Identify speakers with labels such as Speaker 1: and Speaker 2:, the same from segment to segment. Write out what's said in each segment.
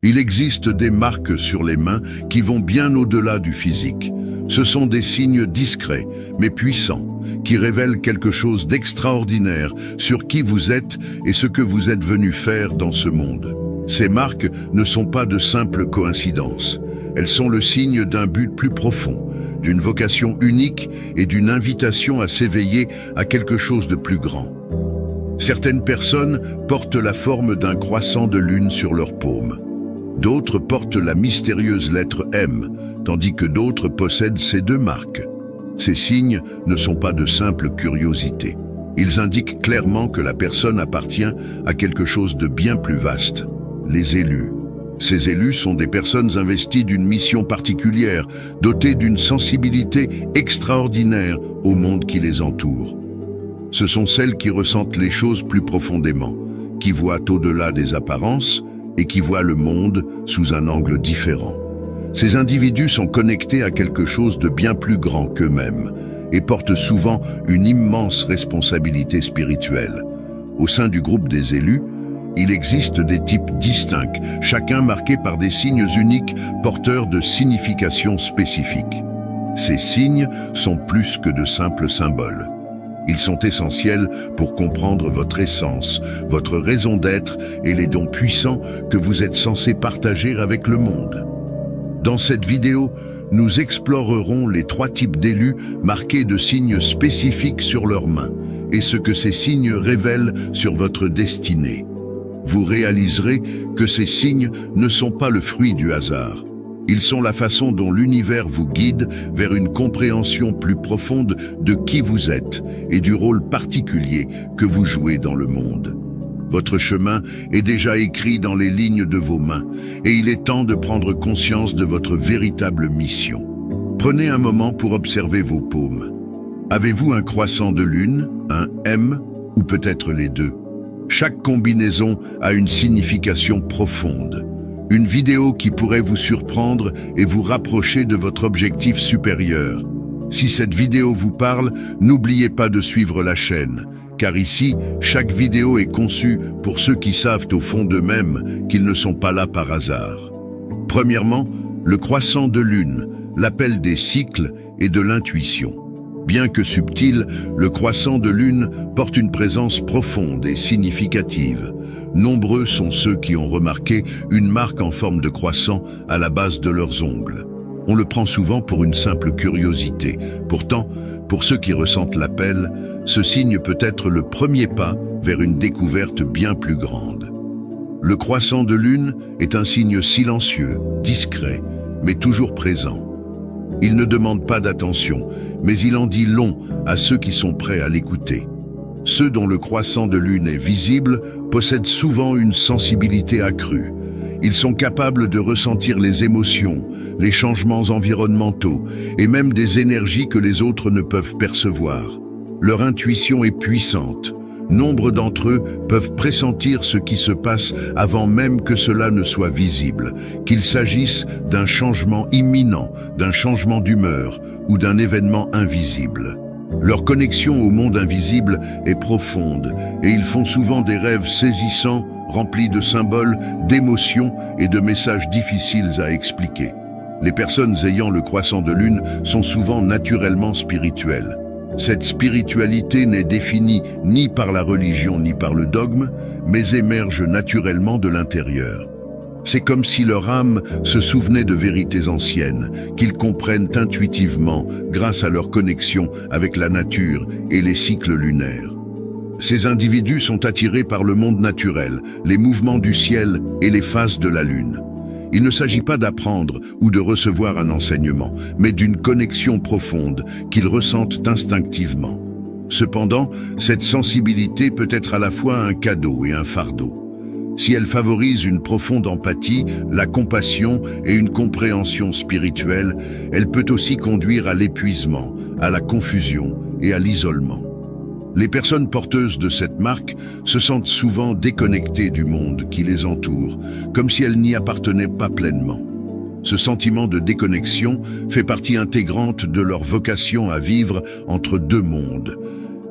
Speaker 1: Il existe des marques sur les mains qui vont bien au-delà du physique. Ce sont des signes discrets, mais puissants, qui révèlent quelque chose d'extraordinaire sur qui vous êtes et ce que vous êtes venu faire dans ce monde. Ces marques ne sont pas de simples coïncidences. Elles sont le signe d'un but plus profond, d'une vocation unique et d'une invitation à s'éveiller à quelque chose de plus grand. Certaines personnes portent la forme d'un croissant de lune sur leur paume. D'autres portent la mystérieuse lettre M, tandis que d'autres possèdent ces deux marques. Ces signes ne sont pas de simples curiosités. Ils indiquent clairement que la personne appartient à quelque chose de bien plus vaste, les élus. Ces élus sont des personnes investies d'une mission particulière, dotées d'une sensibilité extraordinaire au monde qui les entoure. Ce sont celles qui ressentent les choses plus profondément, qui voient au-delà des apparences et qui voient le monde sous un angle différent. Ces individus sont connectés à quelque chose de bien plus grand qu'eux-mêmes et portent souvent une immense responsabilité spirituelle. Au sein du groupe des élus, il existe des types distincts, chacun marqué par des signes uniques porteurs de significations spécifiques. Ces signes sont plus que de simples symboles. Ils sont essentiels pour comprendre votre essence, votre raison d'être et les dons puissants que vous êtes censés partager avec le monde. Dans cette vidéo, nous explorerons les 3 types d'élus marqués de signes spécifiques sur leurs mains et ce que ces signes révèlent sur votre destinée. Vous réaliserez que ces signes ne sont pas le fruit du hasard. Ils sont la façon dont l'univers vous guide vers une compréhension plus profonde de qui vous êtes et du rôle particulier que vous jouez dans le monde. Votre chemin est déjà écrit dans les lignes de vos mains et il est temps de prendre conscience de votre véritable mission. Prenez un moment pour observer vos paumes. Avez-vous un croissant de lune, un M ou peut-être les deux? Chaque combinaison a une signification profonde. Une vidéo qui pourrait vous surprendre et vous rapprocher de votre objectif supérieur. Si cette vidéo vous parle, n'oubliez pas de suivre la chaîne, car ici, chaque vidéo est conçue pour ceux qui savent au fond d'eux-mêmes qu'ils ne sont pas là par hasard. Premièrement, le croissant de lune, l'appel des cycles et de l'intuition. Bien que subtil, le croissant de lune porte une présence profonde et significative. Nombreux sont ceux qui ont remarqué une marque en forme de croissant à la base de leurs ongles. On le prend souvent pour une simple curiosité. Pourtant, pour ceux qui ressentent l'appel, ce signe peut être le premier pas vers une découverte bien plus grande. Le croissant de lune est un signe silencieux, discret, mais toujours présent. Il ne demande pas d'attention, mais il en dit long à ceux qui sont prêts à l'écouter. Ceux dont le croissant de lune est visible possèdent souvent une sensibilité accrue. Ils sont capables de ressentir les émotions, les changements environnementaux et même des énergies que les autres ne peuvent percevoir. Leur intuition est puissante. Nombre d'entre eux peuvent pressentir ce qui se passe avant même que cela ne soit visible, qu'il s'agisse d'un changement imminent, d'un changement d'humeur ou d'un événement invisible. Leur connexion au monde invisible est profonde et ils font souvent des rêves saisissants, remplis de symboles, d'émotions et de messages difficiles à expliquer. Les personnes ayant le croissant de lune sont souvent naturellement spirituelles. Cette spiritualité n'est définie ni par la religion ni par le dogme, mais émerge naturellement de l'intérieur. C'est comme si leur âme se souvenait de vérités anciennes, qu'ils comprennent intuitivement grâce à leur connexion avec la nature et les cycles lunaires. Ces individus sont attirés par le monde naturel, les mouvements du ciel et les phases de la lune. Il ne s'agit pas d'apprendre ou de recevoir un enseignement, mais d'une connexion profonde qu'ils ressentent instinctivement. Cependant, cette sensibilité peut être à la fois un cadeau et un fardeau. Si elle favorise une profonde empathie, la compassion et une compréhension spirituelle, elle peut aussi conduire à l'épuisement, à la confusion et à l'isolement. Les personnes porteuses de cette marque se sentent souvent déconnectées du monde qui les entoure, comme si elles n'y appartenaient pas pleinement. Ce sentiment de déconnexion fait partie intégrante de leur vocation à vivre entre deux mondes.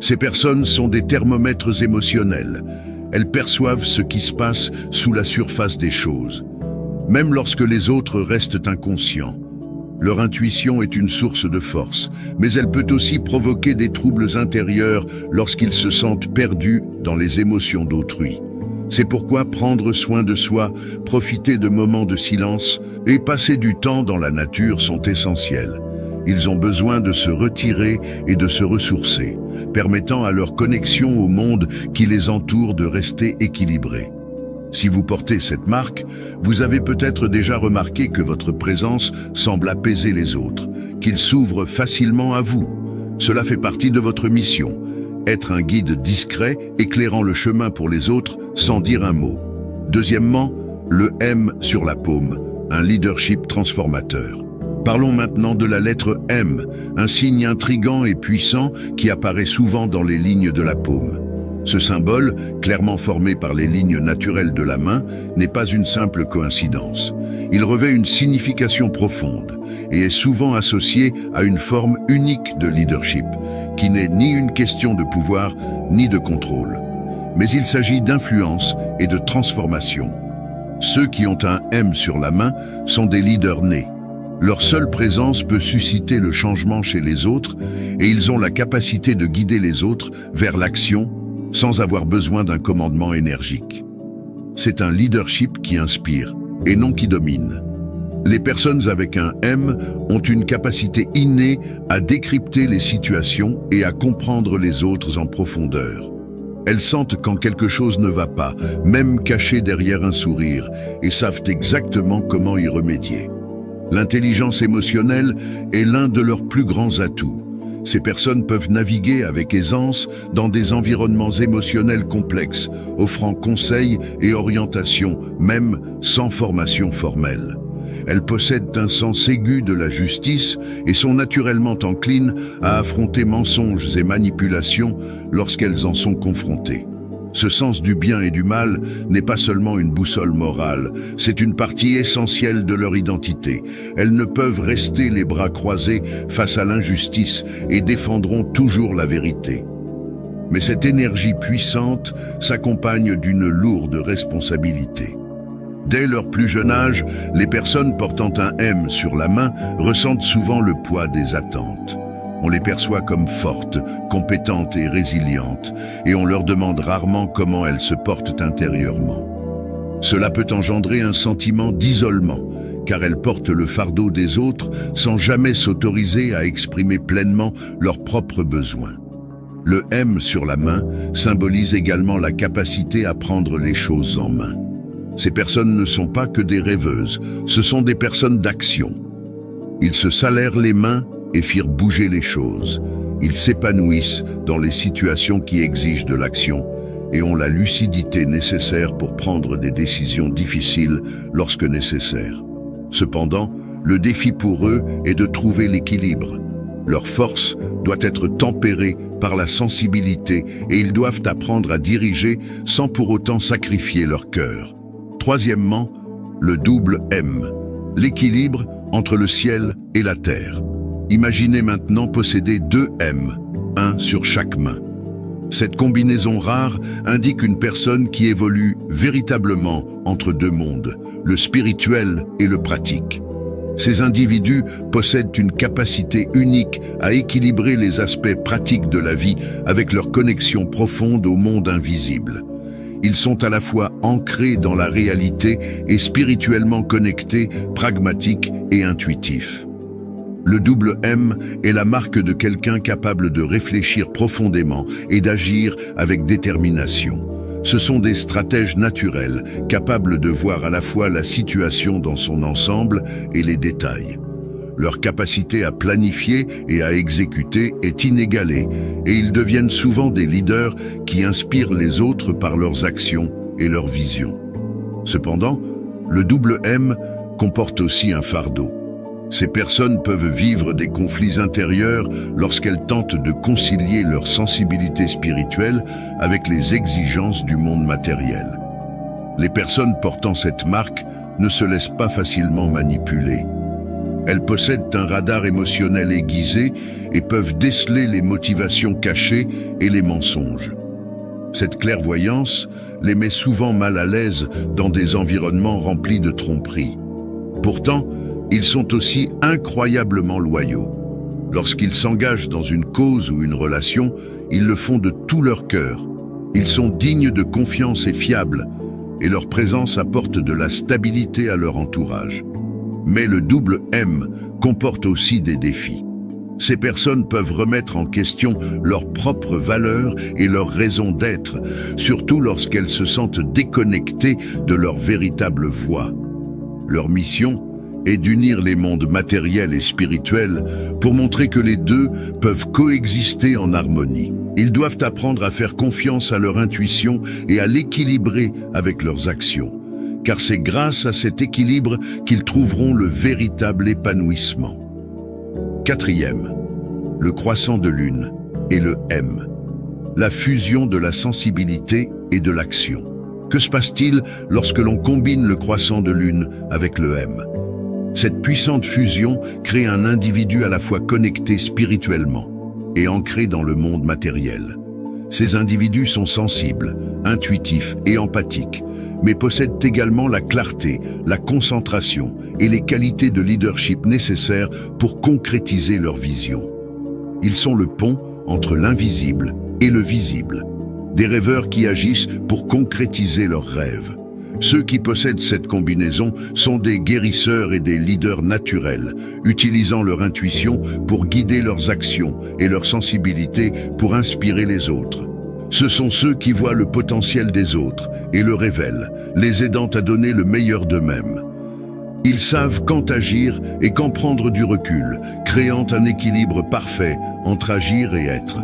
Speaker 1: Ces personnes sont des thermomètres émotionnels. Elles perçoivent ce qui se passe sous la surface des choses. même lorsque les autres restent inconscients. Leur intuition est une source de force, mais elle peut aussi provoquer des troubles intérieurs lorsqu'ils se sentent perdus dans les émotions d'autrui. C'est pourquoi prendre soin de soi, profiter de moments de silence et passer du temps dans la nature sont essentiels. Ils ont besoin de se retirer et de se ressourcer, permettant à leur connexion au monde qui les entoure de rester équilibrés. Si vous portez cette marque, vous avez peut-être déjà remarqué que votre présence semble apaiser les autres, qu'ils s'ouvrent facilement à vous. Cela fait partie de votre mission, être un guide discret, éclairant le chemin pour les autres sans dire un mot. Deuxièmement, le M sur la paume, un leadership transformateur. Parlons maintenant de la lettre M, un signe intrigant et puissant qui apparaît souvent dans les lignes de la paume. Ce symbole, clairement formé par les lignes naturelles de la main, n'est pas une simple coïncidence. Il revêt une signification profonde et est souvent associé à une forme unique de leadership, qui n'est ni une question de pouvoir ni de contrôle. Mais il s'agit d'influence et de transformation. Ceux qui ont un M sur la main sont des leaders nés. Leur seule présence peut susciter le changement chez les autres et ils ont la capacité de guider les autres vers l'action sans avoir besoin d'un commandement énergique. C'est un leadership qui inspire et non qui domine. Les personnes avec un M ont une capacité innée à décrypter les situations et à comprendre les autres en profondeur. Elles sentent quand quelque chose ne va pas, même caché derrière un sourire, et savent exactement comment y remédier. L'intelligence émotionnelle est l'un de leurs plus grands atouts. Ces personnes peuvent naviguer avec aisance dans des environnements émotionnels complexes, offrant conseils et orientations, même sans formation formelle. Elles possèdent un sens aigu de la justice et sont naturellement enclines à affronter mensonges et manipulations lorsqu'elles en sont confrontées. Ce sens du bien et du mal n'est pas seulement une boussole morale, c'est une partie essentielle de leur identité. Elles ne peuvent rester les bras croisés face à l'injustice et défendront toujours la vérité. Mais cette énergie puissante s'accompagne d'une lourde responsabilité. Dès leur plus jeune âge, les personnes portant un M sur la main ressentent souvent le poids des attentes. On les perçoit comme fortes, compétentes et résilientes, et on leur demande rarement comment elles se portent intérieurement. Cela peut engendrer un sentiment d'isolement, car elles portent le fardeau des autres sans jamais s'autoriser à exprimer pleinement leurs propres besoins. Le M sur la main symbolise également la capacité à prendre les choses en main. Ces personnes ne sont pas que des rêveuses, ce sont des personnes d'action. Ils se salèrent les mains et firent bouger les choses. Ils s'épanouissent dans les situations qui exigent de l'action et ont la lucidité nécessaire pour prendre des décisions difficiles lorsque nécessaire. Cependant, le défi pour eux est de trouver l'équilibre. Leur force doit être tempérée par la sensibilité et ils doivent apprendre à diriger sans pour autant sacrifier leur cœur. Troisièmement, le double M, l'équilibre entre le ciel et la terre. Imaginez maintenant posséder deux M, un sur chaque main. Cette combinaison rare indique une personne qui évolue véritablement entre deux mondes, le spirituel et le pratique. Ces individus possèdent une capacité unique à équilibrer les aspects pratiques de la vie avec leur connexion profonde au monde invisible. Ils sont à la fois ancrés dans la réalité et spirituellement connectés, pragmatiques et intuitifs. Le double M est la marque de quelqu'un capable de réfléchir profondément et d'agir avec détermination. Ce sont des stratèges naturels, capables de voir à la fois la situation dans son ensemble et les détails. Leur capacité à planifier et à exécuter est inégalée et ils deviennent souvent des leaders qui inspirent les autres par leurs actions et leurs visions. Cependant, le double M comporte aussi un fardeau. Ces personnes peuvent vivre des conflits intérieurs lorsqu'elles tentent de concilier leur sensibilité spirituelle avec les exigences du monde matériel. Les personnes portant cette marque ne se laissent pas facilement manipuler. Elles possèdent un radar émotionnel aiguisé et peuvent déceler les motivations cachées et les mensonges. Cette clairvoyance les met souvent mal à l'aise dans des environnements remplis de tromperies. Pourtant, ils sont aussi incroyablement loyaux. Lorsqu'ils s'engagent dans une cause ou une relation, ils le font de tout leur cœur. Ils sont dignes de confiance et fiables, et leur présence apporte de la stabilité à leur entourage. Mais le double M comporte aussi des défis. Ces personnes peuvent remettre en question leurs propres valeurs et leur raison d'être, surtout lorsqu'elles se sentent déconnectées de leur véritable voie. Leur mission est d'unir les mondes matériels et spirituels pour montrer que les deux peuvent coexister en harmonie. Ils doivent apprendre à faire confiance à leur intuition et à l'équilibrer avec leurs actions, car c'est grâce à cet équilibre qu'ils trouveront le véritable épanouissement. Quatrième, le croissant de lune et le M, la fusion de la sensibilité et de l'action. Que se passe-t-il lorsque l'on combine le croissant de lune avec le M? Cette puissante fusion crée un individu à la fois connecté spirituellement et ancré dans le monde matériel. Ces individus sont sensibles, intuitifs et empathiques, mais possèdent également la clarté, la concentration et les qualités de leadership nécessaires pour concrétiser leur vision. Ils sont le pont entre l'invisible et le visible, des rêveurs qui agissent pour concrétiser leurs rêves. Ceux qui possèdent cette combinaison sont des guérisseurs et des leaders naturels, utilisant leur intuition pour guider leurs actions et leur sensibilité pour inspirer les autres. Ce sont ceux qui voient le potentiel des autres et le révèlent, les aidant à donner le meilleur d'eux-mêmes. Ils savent quand agir et quand prendre du recul, créant un équilibre parfait entre agir et être.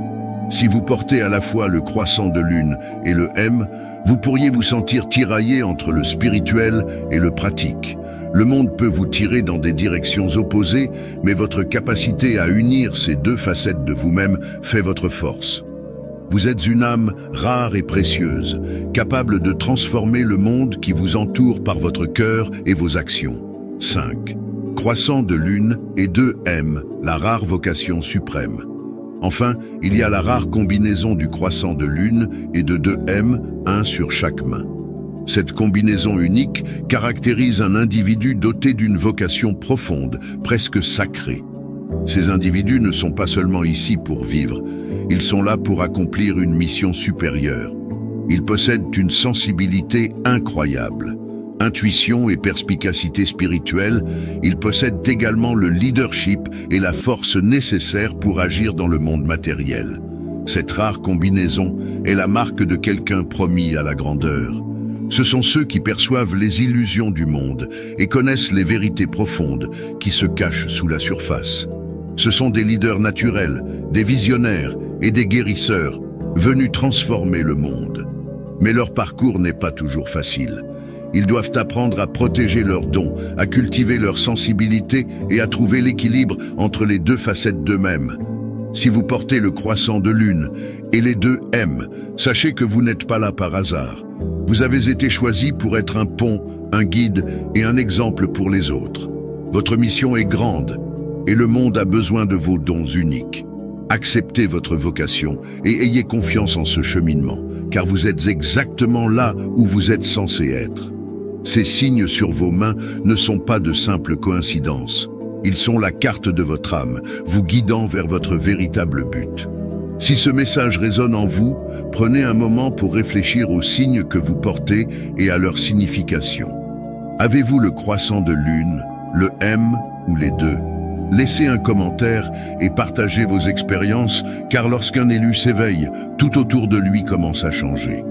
Speaker 1: Si vous portez à la fois le croissant de lune et le M, vous pourriez vous sentir tiraillé entre le spirituel et le pratique. Le monde peut vous tirer dans des directions opposées, mais votre capacité à unir ces deux facettes de vous-même fait votre force. Vous êtes une âme rare et précieuse, capable de transformer le monde qui vous entoure par votre cœur et vos actions. 5. Croissant de lune et 2 M, la rare vocation suprême. Enfin, il y a la rare combinaison du croissant de lune et de 2 M, un sur chaque main. Cette combinaison unique caractérise un individu doté d'une vocation profonde, presque sacrée. Ces individus ne sont pas seulement ici pour vivre, ils sont là pour accomplir une mission supérieure. Ils possèdent une sensibilité incroyable. Intuition et perspicacité spirituelle, ils possèdent également le leadership et la force nécessaires pour agir dans le monde matériel. Cette rare combinaison est la marque de quelqu'un promis à la grandeur. Ce sont ceux qui perçoivent les illusions du monde et connaissent les vérités profondes qui se cachent sous la surface. Ce sont des leaders naturels, des visionnaires et des guérisseurs venus transformer le monde. Mais leur parcours n'est pas toujours facile. Ils doivent apprendre à protéger leurs dons, à cultiver leur sensibilité et à trouver l'équilibre entre les deux facettes d'eux-mêmes. Si vous portez le croissant de lune et les 2 M, sachez que vous n'êtes pas là par hasard. Vous avez été choisi pour être un pont, un guide et un exemple pour les autres. Votre mission est grande et le monde a besoin de vos dons uniques. Acceptez votre vocation et ayez confiance en ce cheminement, car vous êtes exactement là où vous êtes censé être. Ces signes sur vos mains ne sont pas de simples coïncidences. Ils sont la carte de votre âme, vous guidant vers votre véritable but. Si ce message résonne en vous, prenez un moment pour réfléchir aux signes que vous portez et à leur signification. Avez-vous le croissant de lune, le M ou les deux? Laissez un commentaire et partagez vos expériences, car lorsqu'un élu s'éveille, tout autour de lui commence à changer.